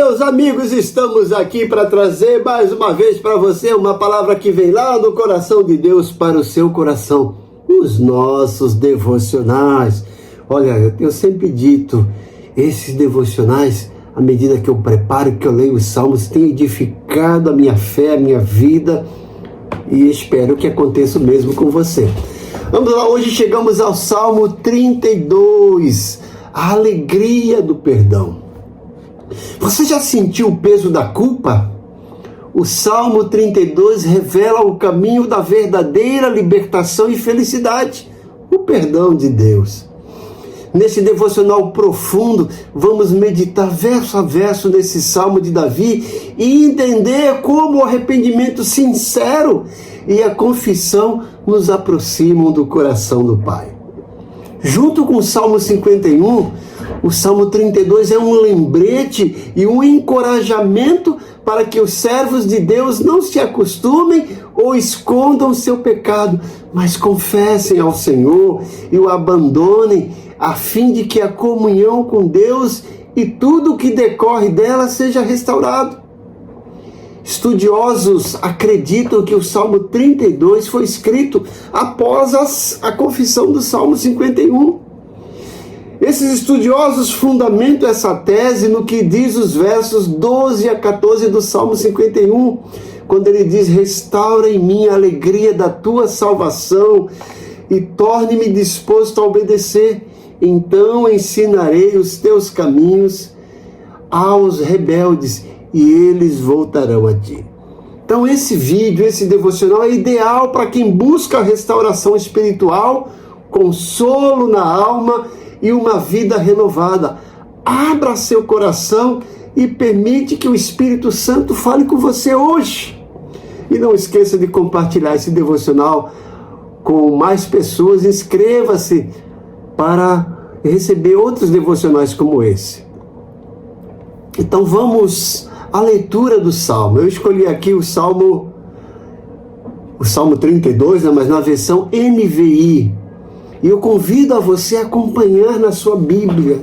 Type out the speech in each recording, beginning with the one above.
meus amigos, estamos aqui para trazer mais uma vez para você uma palavra que vem lá do coração de Deus para o seu coração, os nossos devocionais. Olha, eu tenho sempre dito, esses devocionais, à medida que eu preparo, que eu leio os salmos, tem edificado a minha fé, a minha vida, e espero que aconteça o mesmo com você. Vamos lá, hoje chegamos ao Salmo 32, a alegria do perdão. Você já sentiu o peso da culpa? O Salmo 32 revela o caminho da verdadeira libertação e felicidade, o perdão de Deus. Nesse devocional profundo, vamos meditar verso a verso nesse Salmo de Davi e entender como o arrependimento sincero e a confissão nos aproximam do coração do Pai. Junto com o Salmo 51, o Salmo 32 é um lembrete e um encorajamento para que os servos de Deus não se acostumem ou escondam seu pecado, mas confessem ao Senhor e o abandonem, a fim de que a comunhão com Deus e tudo o que decorre dela seja restaurado. Estudiosos acreditam que o Salmo 32 foi escrito após a confissão do Salmo 51. Esses estudiosos fundamentam essa tese no que diz os versos 12 a 14 do Salmo 51, quando ele diz: restaura em mim a alegria da tua salvação e torne-me disposto a obedecer. Então ensinarei os teus caminhos aos rebeldes e eles voltarão a ti. Então esse vídeo, esse devocional é ideal para quem busca a restauração espiritual, consolo na alma e uma vida renovada. Abra seu coração e permite que o Espírito Santo fale com você hoje. E não esqueça de compartilhar esse devocional com mais pessoas. Inscreva-se para receber outros devocionais como esse. Então vamos à leitura do Salmo. Eu escolhi aqui o Salmo 32, mas na versão NVI. E eu convido a você a acompanhar na sua Bíblia.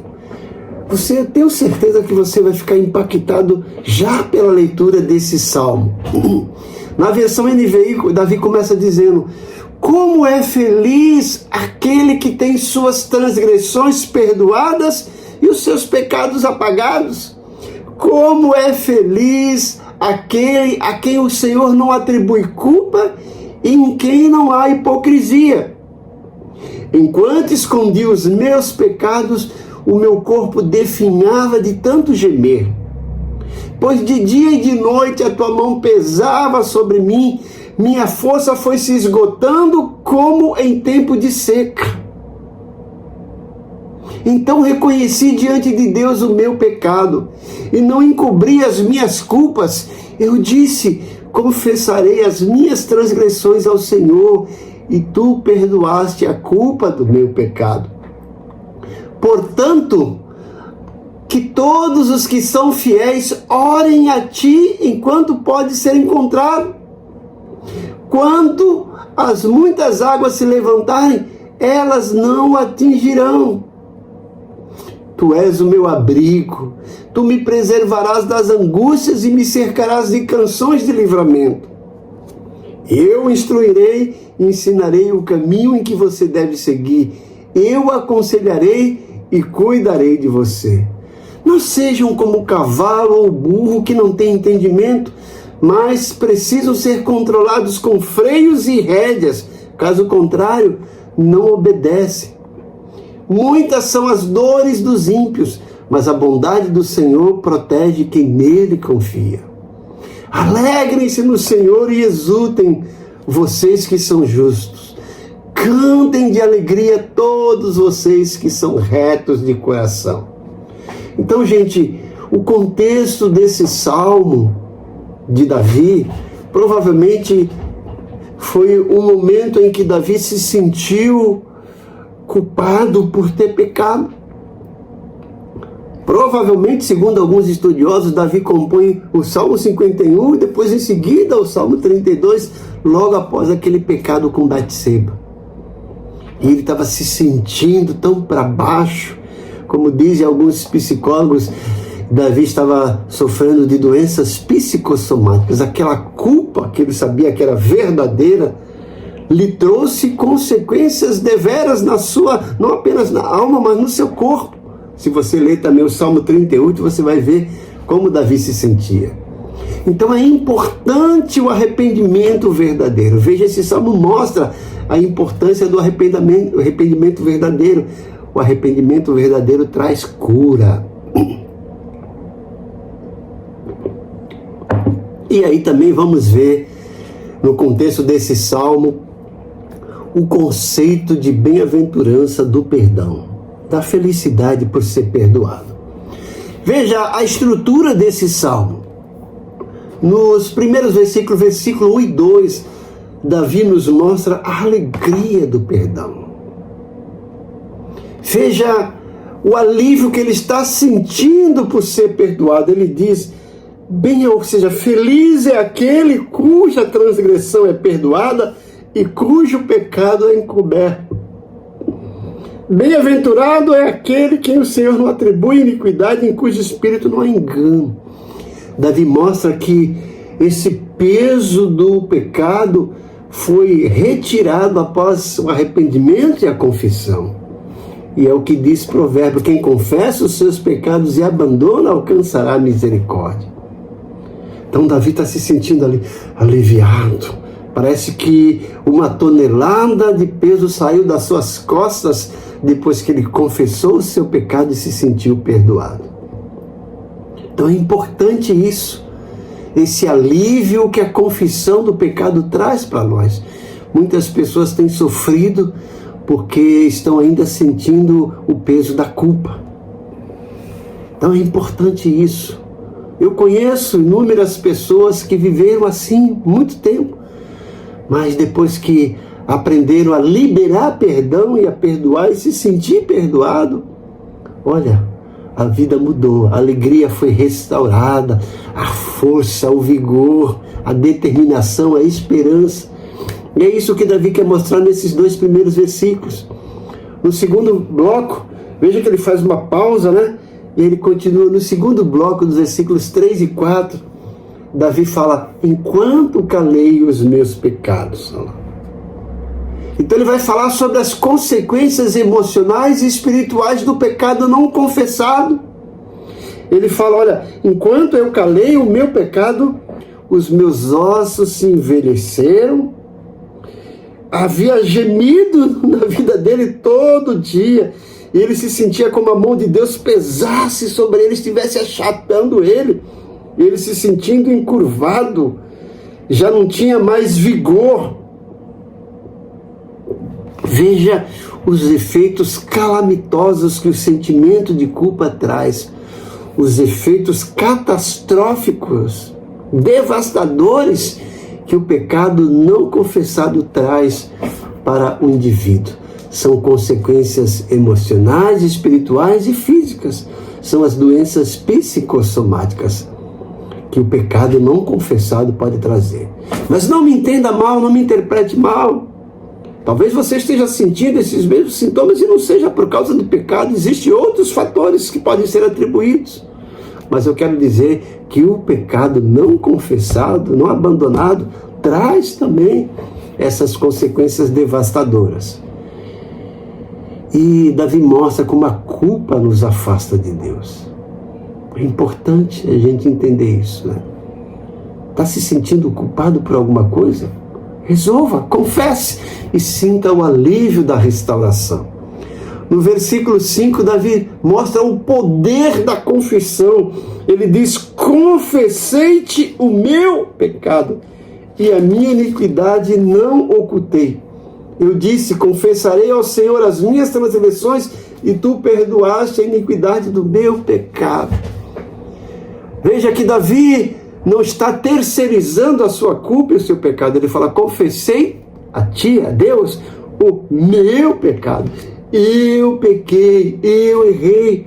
Eu tenho certeza que você vai ficar impactado já pela leitura desse Salmo. Na versão NVI, Davi começa dizendo: como é feliz aquele que tem suas transgressões perdoadas e os seus pecados apagados. Como é feliz aquele a quem o Senhor não atribui culpa e em quem não há hipocrisia. Enquanto escondi os meus pecados, o meu corpo definhava de tanto gemer. Pois de dia e de noite a tua mão pesava sobre mim, minha força foi se esgotando como em tempo de seca. Então reconheci diante de Deus o meu pecado e não encobri as minhas culpas. Eu disse: confessarei as minhas transgressões ao Senhor, e tu perdoaste a culpa do meu pecado. Portanto, que todos os que são fiéis orem a ti enquanto pode ser encontrado. Quando as muitas águas se levantarem, elas não o atingirão. Tu és o meu abrigo, tu me preservarás das angústias e me cercarás de canções de livramento. Eu instruirei e ensinarei o caminho em que você deve seguir. Eu aconselharei e cuidarei de você. Não sejam como o cavalo ou o burro que não tem entendimento, mas precisam ser controlados com freios e rédeas. Caso contrário, não obedecem. Muitas são as dores dos ímpios, mas a bondade do Senhor protege quem nele confia. Alegrem-se no Senhor e exultem, vocês que são justos. Cantem de alegria todos vocês que são retos de coração. Então, gente, o contexto desse salmo de Davi provavelmente foi um momento em que Davi se sentiu culpado por ter pecado. Provavelmente, segundo alguns estudiosos, Davi compõe o Salmo 51 e depois em seguida o Salmo 32, logo após aquele pecado com Batseba. E ele estava se sentindo tão para baixo, como dizem alguns psicólogos, Davi estava sofrendo de doenças psicossomáticas. Aquela culpa que ele sabia que era verdadeira lhe trouxe consequências deveras na sua, não apenas na alma, mas no seu corpo. Se você ler também o Salmo 38, você vai ver como Davi se sentia. Então é importante o arrependimento verdadeiro. Veja, esse salmo mostra a importância do arrependimento verdadeiro. O arrependimento verdadeiro traz cura. E aí também vamos ver, no contexto desse salmo, o conceito de bem-aventurança do perdão, da felicidade por ser perdoado. Veja a estrutura desse salmo. Nos primeiros versículos, versículo 1 e 2, Davi nos mostra a alegria do perdão. Veja o alívio que ele está sentindo por ser perdoado. Ele diz, ou seja, feliz é aquele cuja transgressão é perdoada e cujo pecado é encoberto. Bem-aventurado é aquele quem o Senhor não atribui iniquidade, em cujo espírito não há engano. Davi mostra que esse peso do pecado foi retirado após o arrependimento e a confissão. E é o que diz o provérbio, quem confessa os seus pecados e abandona, alcançará misericórdia. Então Davi está se sentindo ali aliviado. Parece que uma tonelada de peso saiu das suas costas depois que ele confessou o seu pecado e se sentiu perdoado. Então é importante isso, esse alívio que a confissão do pecado traz para nós. Muitas pessoas têm sofrido porque estão ainda sentindo o peso da culpa. Então é importante isso. Eu conheço inúmeras pessoas que viveram assim muito tempo, mas depois que aprenderam a liberar perdão e a perdoar e se sentir perdoado, olha, a vida mudou, a alegria foi restaurada, a força, o vigor, a determinação, a esperança. E é isso que Davi quer mostrar nesses dois primeiros versículos. No segundo bloco, veja que ele faz uma pausa, né? E ele continua no segundo bloco, dos versículos 3 e 4. Davi fala, enquanto calei os meus pecados. Então ele vai falar sobre as consequências emocionais e espirituais do pecado não confessado. Ele fala, olha, enquanto eu calei o meu pecado, os meus ossos se envelheceram. Havia gemido na vida dele todo dia. E ele se sentia como a mão de Deus pesasse sobre ele, estivesse achatando ele. Ele se sentindo encurvado, já não tinha mais vigor. Veja os efeitos calamitosos que o sentimento de culpa traz, os efeitos catastróficos, devastadores que o pecado não confessado traz para o indivíduo. São consequências emocionais, espirituais e físicas. São as doenças psicossomáticas que o pecado não confessado pode trazer. Mas não me entenda mal, não me interprete mal. Talvez você esteja sentindo esses mesmos sintomas e não seja por causa do pecado. Existem outros fatores que podem ser atribuídos. Mas eu quero dizer que o pecado não confessado, não abandonado, traz também essas consequências devastadoras. E Davi mostra como a culpa nos afasta de Deus. É importante a gente entender isso, né? Está se sentindo culpado por alguma coisa? Resolva, confesse e sinta o alívio da restauração. No versículo 5, Davi mostra o poder da confissão. Ele diz, confessei-te o meu pecado e a minha iniquidade não ocultei. Eu disse, confessarei ao Senhor as minhas transgressões e tu perdoaste a iniquidade do meu pecado. Veja que Davi não está terceirizando a sua culpa e o seu pecado. Ele fala, confessei a ti, a Deus, o meu pecado. Eu pequei, eu errei.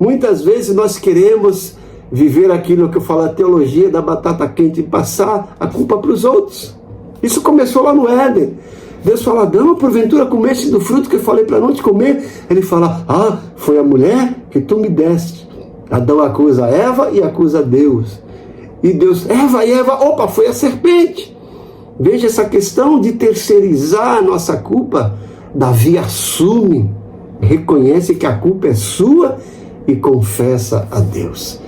Muitas vezes nós queremos viver aquilo que eu falo, a teologia da batata quente, e passar a culpa para os outros. Isso começou lá no Éden. Deus fala, Adão, porventura comeste do fruto que eu falei para não te comer? Ele fala, foi a mulher que tu me deste. Adão acusa Eva e acusa Deus. E Deus, Eva, opa, foi a serpente. Veja essa questão de terceirizar a nossa culpa. Davi assume, reconhece que a culpa é sua e confessa a Deus.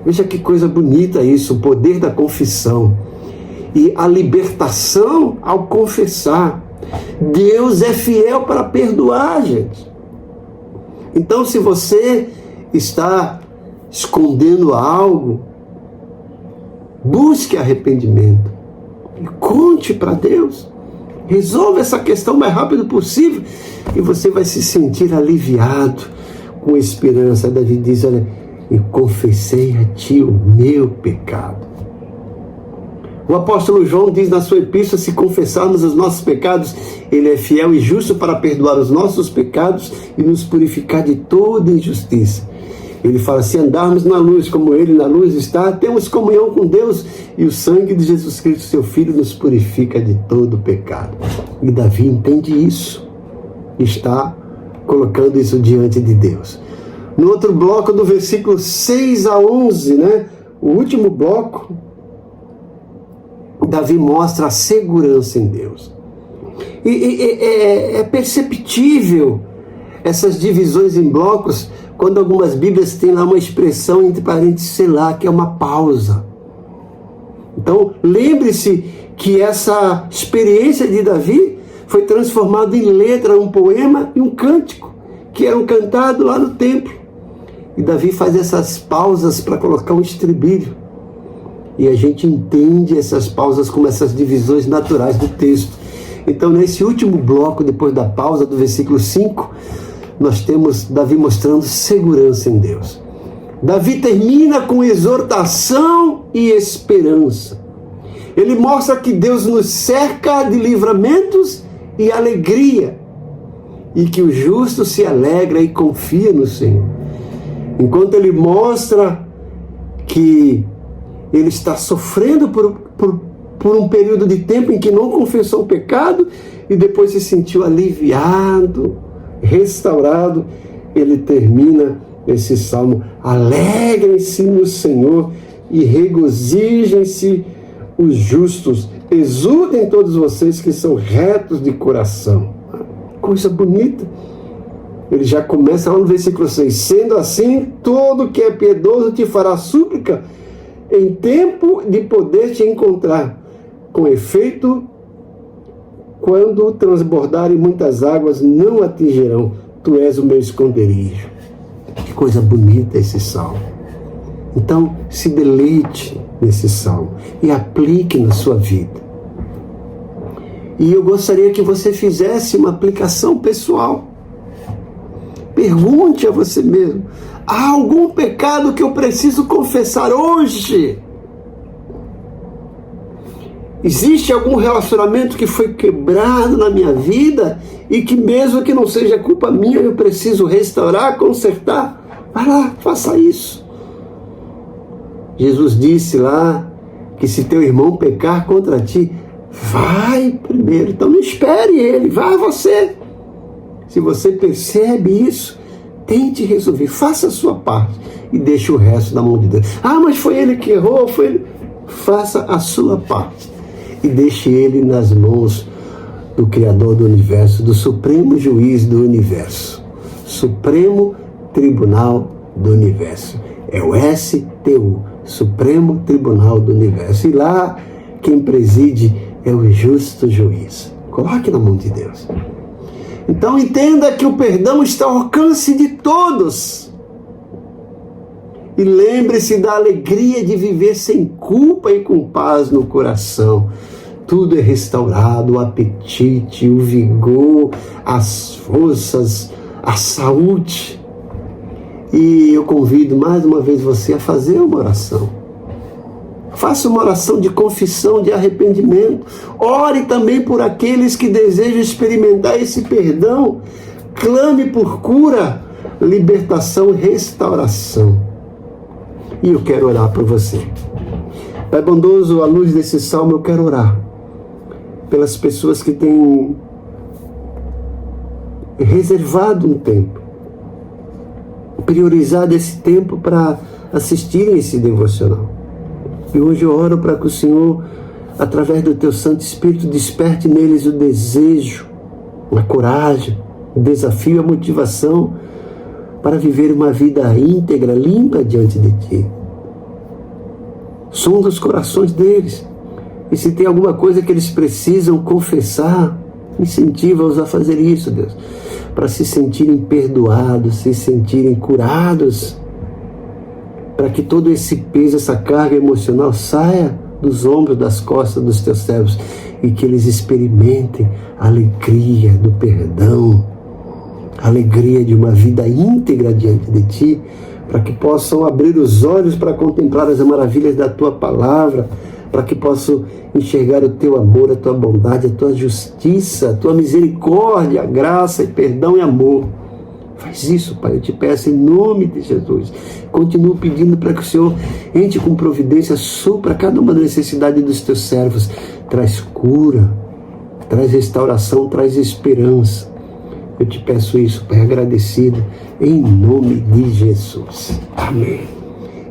Veja que coisa bonita isso, o poder da confissão. E a libertação ao confessar. Deus é fiel para perdoar, gente. Então, se você está escondendo algo, busque arrependimento e conte para Deus. Resolva essa questão o mais rápido possível e você vai se sentir aliviado, com esperança. Davi diz, olha, eu confessei a ti o meu pecado. O apóstolo João diz na sua epístola, se confessarmos os nossos pecados, ele é fiel e justo para perdoar os nossos pecados e nos purificar de toda injustiça. Ele fala, se andarmos na luz como ele na luz está, temos comunhão com Deus e o sangue de Jesus Cristo, seu Filho, nos purifica de todo pecado. E Davi entende isso, está colocando isso diante de Deus. No outro bloco, do versículo 6 a 11, o último bloco, Davi mostra a segurança em Deus. E é perceptível essas divisões em blocos, quando algumas Bíblias têm lá uma expressão entre parênteses, Selá, que é uma pausa. Então, lembre-se que essa experiência de Davi foi transformada em letra, um poema e um cântico, que eram cantados lá no templo. E Davi faz essas pausas para colocar um estribilho. E a gente entende essas pausas como essas divisões naturais do texto. Então, nesse último bloco, depois da pausa do versículo 5, nós temos Davi mostrando segurança em Deus. Davi termina com exortação e esperança. Ele mostra que Deus nos cerca de livramentos e alegria, e que o justo se alegra e confia no Senhor. Enquanto ele mostra que ele está sofrendo por um período de tempo em que não confessou o pecado e depois se sentiu aliviado, restaurado, ele termina esse salmo: alegrem-se no Senhor e regozijem-se os justos, exultem todos vocês que são retos de coração. Coisa bonita. Ele já começa lá no versículo 6, sendo assim, todo que é piedoso te fará súplica em tempo de poder te encontrar. Com efeito, quando transbordarem muitas águas, não atingirão. Tu és o meu esconderijo. Que coisa bonita esse salmo. Então, se deleite nesse salmo e aplique na sua vida. E eu gostaria que você fizesse uma aplicação pessoal. Pergunte a você mesmo: há algum pecado que eu preciso confessar hoje? Existe algum relacionamento que foi quebrado na minha vida e que, mesmo que não seja culpa minha, eu preciso restaurar, consertar? Vai lá, faça isso. Jesus disse lá que se teu irmão pecar contra ti, vai primeiro. Então não espere ele, vai você. Se você percebe isso, tente resolver, faça a sua parte e deixe o resto na mão de Deus. Ah, mas foi ele que errou, foi ele. Faça a sua parte e deixe ele nas mãos do Criador do Universo, do Supremo Juiz do Universo, Supremo Tribunal do Universo. É o STU, Supremo Tribunal do Universo. E lá quem preside é o justo juiz. Coloque na mão de Deus. Então entenda que o perdão está ao alcance de todos. E lembre-se da alegria de viver sem culpa e com paz no coração. Tudo é restaurado, o apetite, o vigor, as forças, a saúde. E eu convido mais uma vez você a fazer uma oração. Faça uma oração de confissão, de arrependimento. Ore também por aqueles que desejam experimentar esse perdão. Clame por cura, libertação e restauração. E eu quero orar por você. Pai bondoso, à luz desse salmo, eu quero orar pelas pessoas que têm reservado um tempo priorizado esse tempo para assistirem esse devocional. E hoje eu oro para que o Senhor, através do Teu Santo Espírito, desperte neles o desejo, a coragem, o desafio, a motivação para viver uma vida íntegra, limpa diante de Ti. Sonda os corações deles. E se tem alguma coisa que eles precisam confessar, incentiva-os a fazer isso, Deus, para se sentirem perdoados, se sentirem curados, para que todo esse peso, essa carga emocional saia dos ombros, das costas dos Teus servos e que eles experimentem a alegria do perdão, a alegria de uma vida íntegra diante de Ti, para que possam abrir os olhos para contemplar as maravilhas da Tua palavra, para que possam enxergar o Teu amor, a Tua bondade, a Tua justiça, a Tua misericórdia, a graça e perdão e amor. Faz isso, Pai, eu te peço em nome de Jesus. Continuo pedindo para que o Senhor entre com providência, supra cada uma das necessidades dos Teus servos. Traz cura, traz restauração, traz esperança. Eu te peço isso, Pai, agradecido, em nome de Jesus. Amém.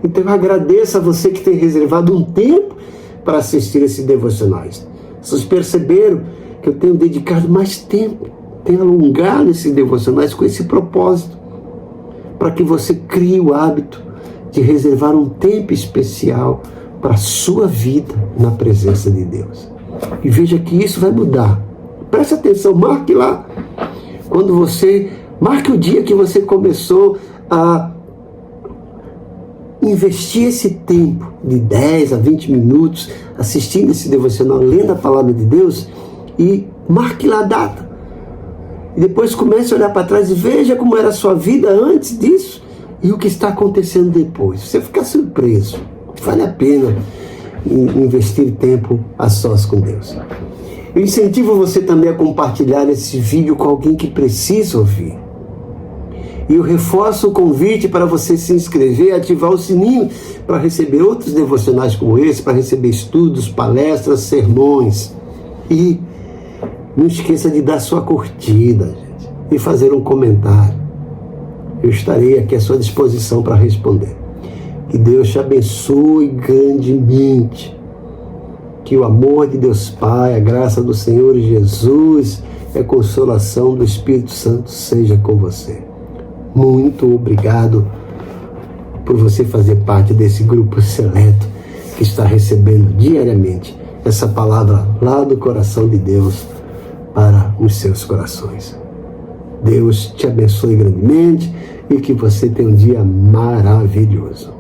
Então eu agradeço a você que tem reservado um tempo para assistir esses devocionais. Vocês perceberam que eu tenho dedicado mais tempo, tenho alongado esses devocionais com esse propósito, para que você crie o hábito de reservar um tempo especial para a sua vida na presença de Deus. E veja que isso vai mudar. Preste atenção, marque lá. Marque o dia que você começou a investir esse tempo de 10 a 20 minutos assistindo esse devocional, lendo a palavra de Deus, e marque lá a data. E depois comece a olhar para trás e veja como era a sua vida antes disso e o que está acontecendo depois. Você fica surpreso. Vale a pena investir tempo a sós com Deus. Eu incentivo você também a compartilhar esse vídeo com alguém que precisa ouvir. E eu reforço o convite para você se inscrever e ativar o sininho para receber outros devocionais como esse, para receber estudos, palestras, sermões. E não esqueça de dar sua curtida, gente, e fazer um comentário. Eu estarei aqui à sua disposição para responder. Que Deus te abençoe grandemente. Que o amor de Deus Pai, a graça do Senhor Jesus e a consolação do Espírito Santo seja com você. Muito obrigado por você fazer parte desse grupo seleto que está recebendo diariamente essa palavra lá do coração de Deus para os seus corações. Deus te abençoe grandemente e que você tenha um dia maravilhoso.